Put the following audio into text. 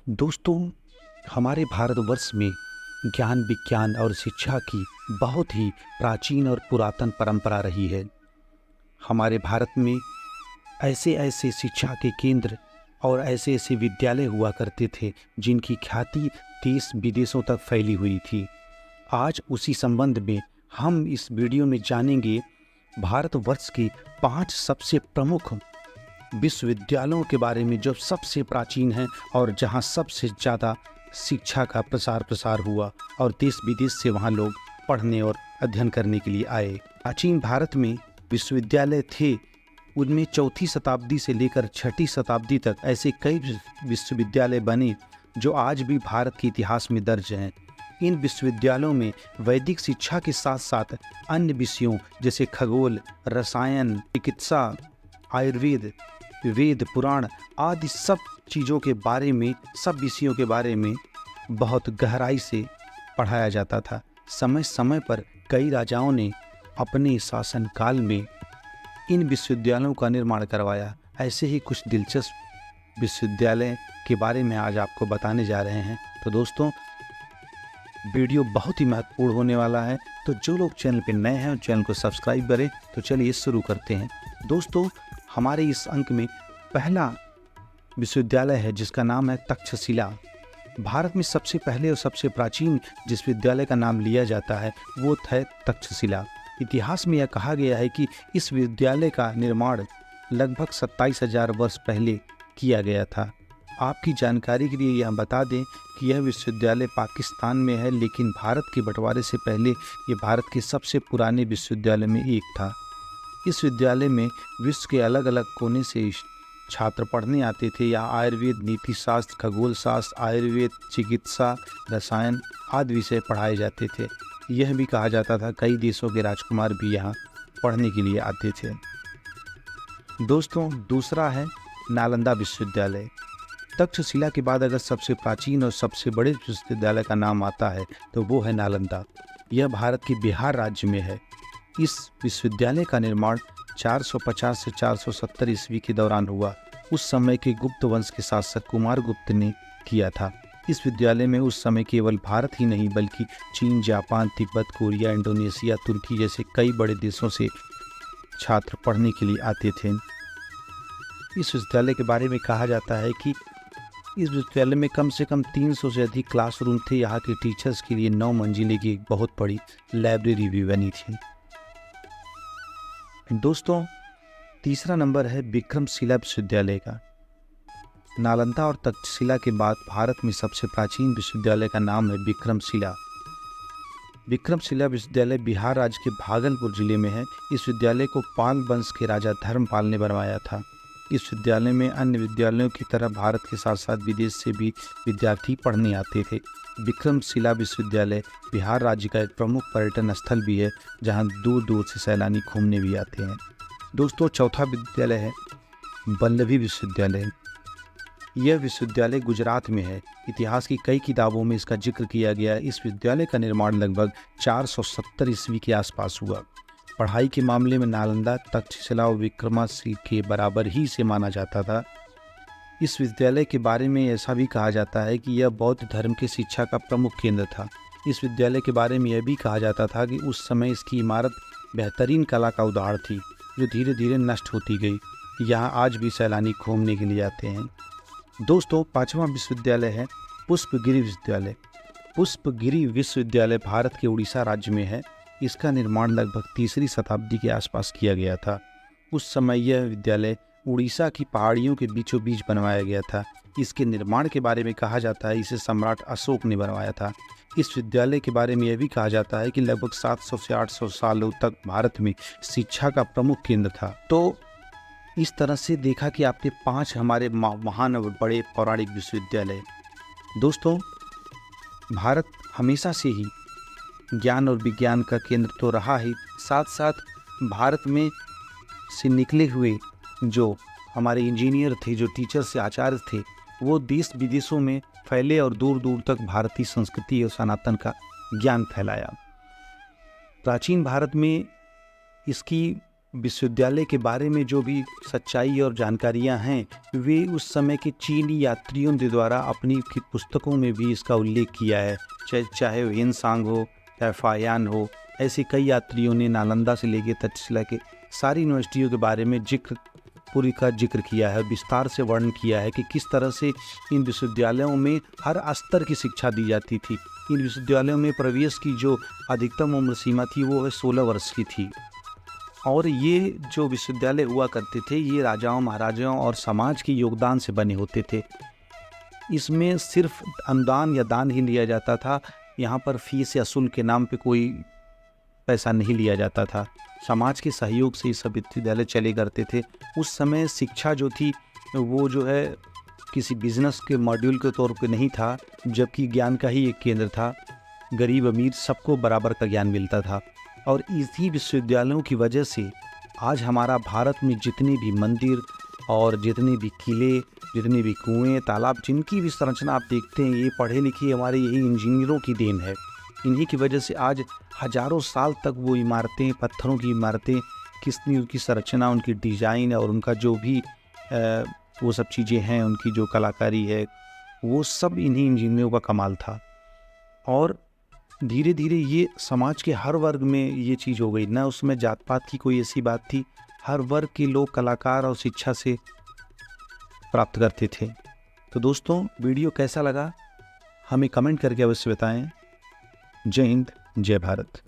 दोस्तों, हमारे भारतवर्ष में ज्ञान विज्ञान और शिक्षा की बहुत ही प्राचीन और पुरातन परंपरा रही है। हमारे भारत में ऐसे ऐसे शिक्षा के केंद्र और ऐसे ऐसे विद्यालय हुआ करते थे जिनकी ख्याति देश विदेशों तक फैली हुई थी। आज उसी संबंध में हम इस वीडियो में जानेंगे भारतवर्ष की 5 सबसे प्रमुख विश्वविद्यालयों के बारे में जो सबसे प्राचीन हैं और जहां सबसे ज़्यादा शिक्षा का प्रसार हुआ और देश विदेश से वहां लोग पढ़ने और अध्ययन करने के लिए आए। प्राचीन भारत में विश्वविद्यालय थे, उनमें 4वीं शताब्दी से लेकर 6वीं शताब्दी तक ऐसे कई विश्वविद्यालय बने जो आज भी भारत के इतिहास में दर्ज हैं। इन विश्वविद्यालयों में वैदिक शिक्षा के साथ साथ अन्य विषयों जैसे खगोल, रसायन, चिकित्सा, आयुर्वेद, वेद, पुराण आदि सब चीज़ों के बारे में, सब विषयों के बारे में बहुत गहराई से पढ़ाया जाता था। समय समय पर कई राजाओं ने अपने शासनकाल में इन विश्वविद्यालयों का निर्माण करवाया। ऐसे ही कुछ दिलचस्प विश्वविद्यालय के बारे में आज आपको बताने जा रहे हैं। तो दोस्तों, वीडियो बहुत ही महत्वपूर्ण होने वाला है, तो जो लोग चैनल पर नए हैं चैनल को सब्सक्राइब करें। तो चलिए शुरू करते हैं। दोस्तों, हमारे इस अंक में पहला विश्वविद्यालय है जिसका नाम है तक्षशिला। भारत में सबसे पहले और सबसे प्राचीन जिस विद्यालय का नाम लिया जाता है वो है तक्षशिला। इतिहास में यह कहा गया है कि इस विद्यालय का निर्माण लगभग 27,000 वर्ष पहले किया गया था। आपकी जानकारी के लिए यह बता दें कि यह विश्वविद्यालय पाकिस्तान में है, लेकिन भारत के बंटवारे से पहले ये भारत के सबसे पुराने विश्वविद्यालय में एक था। इस विद्यालय में विश्व के अलग अलग कोने से छात्र पढ़ने आते थे। यहाँ आयुर्वेद, नीति शास्त्र, खगोल शास्त्र, आयुर्वेद, चिकित्सा, रसायन आदि विषय पढ़ाए जाते थे। यह भी कहा जाता था कई देशों के राजकुमार भी यहाँ पढ़ने के लिए आते थे। दोस्तों, दूसरा है नालंदा विश्वविद्यालय। तक्षशिला के बाद अगर सबसे प्राचीन और सबसे बड़े विश्वविद्यालय का नाम आता है तो वो है नालंदा। यह भारत के बिहार राज्य में है। इस विश्वविद्यालय का निर्माण 450 से 470 ईस्वी के दौरान हुआ। उस समय के गुप्त वंश के शासक कुमार गुप्त ने किया था। इस विद्यालय में उस समय केवल भारत ही नहीं बल्कि चीन, जापान, तिब्बत, कोरिया, इंडोनेशिया, तुर्की जैसे कई बड़े देशों से छात्र पढ़ने के लिए आते थे। इस विद्यालय के बारे में कहा जाता है कि इस विद्यालय में कम से कम 300 से अधिक क्लासरूम थे। यहाँ के टीचर्स के लिए 9 मंजिले की एक बहुत बड़ी लाइब्रेरी भी बनी थी। दोस्तों, तीसरा नंबर है विक्रमशिला विश्वविद्यालय का। नालंदा और तक्षशिला के बाद भारत में सबसे प्राचीन विश्वविद्यालय का नाम है विक्रमशिला। विक्रमशिला विश्वविद्यालय बिहार राज्य के भागलपुर जिले में है। इस विद्यालय को पाल वंश के राजा धर्मपाल ने बनवाया था। इस विद्यालय में अन्य विद्यालयों की तरह भारत के साथ साथ विदेश से भी विद्यार्थी पढ़ने आते थे। विक्रमशिला विश्वविद्यालय बिहार राज्य का एक प्रमुख पर्यटन स्थल भी है जहां दूर दूर से सैलानी घूमने भी आते हैं। दोस्तों, चौथा विद्यालय है वल्लभी विश्वविद्यालय। यह विश्वविद्यालय गुजरात में है। इतिहास की कई किताबों में इसका जिक्र किया गया है। इस विद्यालय का निर्माण लगभग 470 ईस्वी के आसपास हुआ। पढ़ाई के मामले में नालंदा, तक्षशिला और विक्रमशिला के बराबर ही से माना जाता था। इस विद्यालय के बारे में ऐसा भी कहा जाता है कि यह बौद्ध धर्म की शिक्षा का प्रमुख केंद्र था। इस विद्यालय के बारे में यह भी कहा जाता था कि उस समय इसकी इमारत बेहतरीन कला का उदाहरण थी जो धीरे धीरे नष्ट होती गई। यहाँ आज भी सैलानी घूमने के लिए आते हैं। दोस्तों, 5वां विश्वविद्यालय है पुष्पगिरी विश्वविद्यालय। पुष्पगिरी विश्वविद्यालय भारत के उड़ीसा राज्य में है। इसका निर्माण लगभग 3री शताब्दी के आसपास किया गया था। उस समय यह विद्यालय उड़ीसा की पहाड़ियों के बीचों बीच बनवाया गया था। इसके निर्माण के बारे में कहा जाता है इसे सम्राट अशोक ने बनवाया था। इस विद्यालय के बारे में यह भी कहा जाता है कि लगभग 700 से 800 सालों तक भारत में शिक्षा का प्रमुख केंद्र था। तो इस तरह से देखा कि आपके 5 हमारे महान और बड़े पौराणिक विश्वविद्यालय। दोस्तों, भारत हमेशा से ही ज्ञान और विज्ञान का केंद्र तो रहा ही, साथ साथ भारत में से निकले हुए जो हमारे इंजीनियर थे, जो टीचर से आचार्य थे, वो देश विदेशों में फैले और दूर दूर तक भारतीय संस्कृति और सनातन का ज्ञान फैलाया। प्राचीन भारत में इसकी विश्वविद्यालय के बारे में जो भी सच्चाई और जानकारियां हैं, वे उस समय के चीनी यात्रियों के द्वारा अपनी पुस्तकों में भी इसका उल्लेख किया है। चाहे हिनसांग हो, चाहे फायान हो, ऐसे कई यात्रियों ने नालंदा से लेके तक्षशिला के सारी यूनिवर्सिटियों के बारे में पूरी का जिक्र किया है, विस्तार से वर्णन किया है कि किस तरह से इन विश्वविद्यालयों में हर स्तर की शिक्षा दी जाती थी। इन विश्वविद्यालयों में प्रवेश की जो अधिकतम उम्र सीमा थी वो 16 वर्ष की थी। और ये जो विश्वविद्यालय हुआ करते थे, ये राजाओं, महाराजाओं और समाज के योगदान से बने होते थे। इसमें सिर्फ अनुदान या दान ही लिया जाता था। यहाँ पर फीस या शुल्क के नाम पे कोई पैसा नहीं लिया जाता था। समाज के सहयोग से ये सब विश्वविद्यालय चले करते थे। उस समय शिक्षा जो थी वो जो है किसी बिजनेस के मॉड्यूल के तौर पे नहीं था, जबकि ज्ञान का ही एक केंद्र था। गरीब अमीर सबको बराबर का ज्ञान मिलता था। और इसी विश्वविद्यालयों की वजह से आज हमारा भारत में जितने भी मंदिर और जितने भी किले, जितने भी कुएं, तालाब, जिनकी भी संरचना आप देखते हैं, ये पढ़े लिखे हमारे यही इंजीनियरों की देन है। इन्हीं की वजह से आज हजारों साल तक वो इमारतें, पत्थरों की इमारतें, कितनी उनकी संरचना, उनकी डिज़ाइन और उनका जो भी वो सब चीज़ें हैं, उनकी जो कलाकारी है, वो सब इन्हीं इंजीनियरों का कमाल था। और धीरे धीरे ये समाज के हर वर्ग में ये चीज़ हो गई, ना उसमें जात पात की कोई ऐसी बात थी। हर वर्ग के लोग कलाकार और शिक्षा से प्राप्त करते थे। तो दोस्तों, वीडियो कैसा लगा हमें कमेंट करके अवश्य बताएं। जय हिंद, जय भारत।